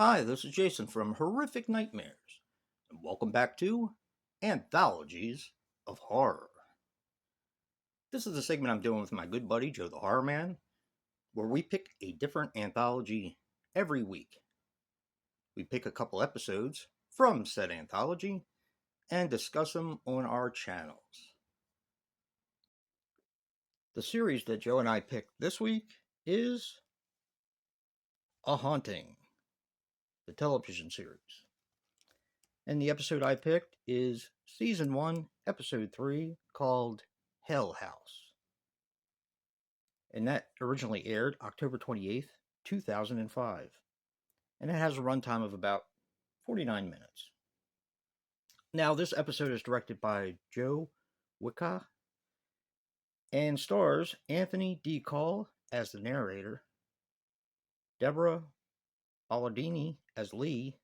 Hi, this is Jason from Horrific Nightmares, and welcome back to Anthologies of Horror. This is a segment I'm doing with my good buddy Joe the Horror Man, where we pick a different anthology every week. We pick a couple episodes from said anthology and discuss them on our channels. The series that Joe and I picked this week is A Haunting, the television series. And the episode I picked is Season 1, Episode 3, called Hell House. And that originally aired October 28th, 2005. And it has a runtime of about 49 minutes. Now, this episode is directed by Joe Wicca and stars Anthony D. Call as the narrator, Deborah Aladini as Lee,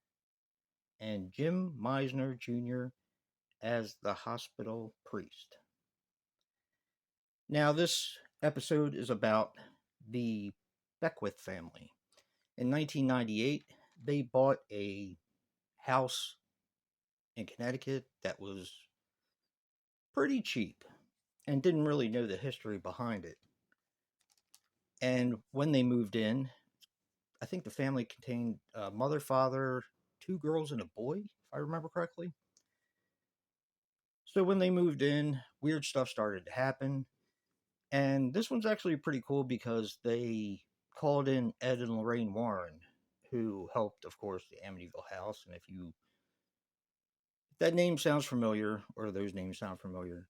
and Jim Meisner Jr. as the hospital priest. Now, this episode is about the Beckwith family. In 1998, they bought a house in Connecticut that was pretty cheap and didn't really know the history behind it. And when they moved in, I think the family contained a mother, father, two girls, and a boy, if I remember correctly. So when they moved in, weird stuff started to happen. And this one's actually pretty cool because they called in Ed and Lorraine Warren, who helped, of course, the Amityville house. And if that name sounds familiar, or those names sound familiar,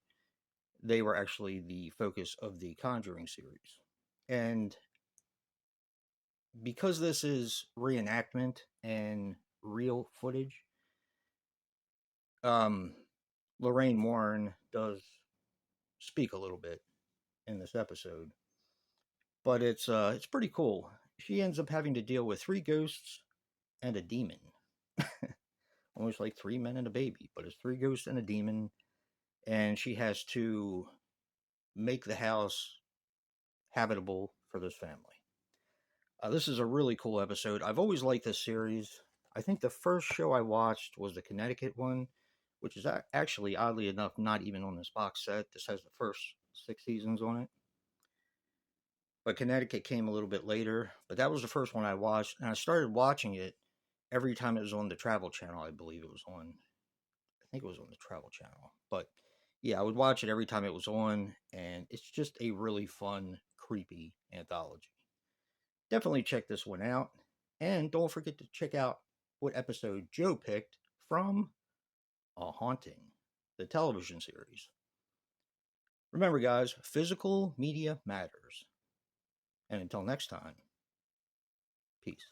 they were actually the focus of the Conjuring series. And because this is reenactment and real footage, Lorraine Warren does speak a little bit in this episode, but it's pretty cool. She ends up having to deal with three ghosts and a demon. Almost like three men and a baby, but it's three ghosts and a demon, and she has to make the house habitable for this family. This is a really cool episode. I've always liked this series. I think the first show I watched was the Connecticut one, which is actually, oddly enough, not even on this box set. This has the first 6 seasons on it. But Connecticut came a little bit later. But that was the first one I watched, and I started watching it every time it was on the Travel Channel. I believe it was on. I think it was on the Travel Channel. But yeah, I would watch it every time it was on, and it's just a really fun, creepy anthology. Definitely check this one out. And don't forget to check out what episode Joe picked from A Haunting, the television series. Remember, guys, physical media matters. And until next time, peace.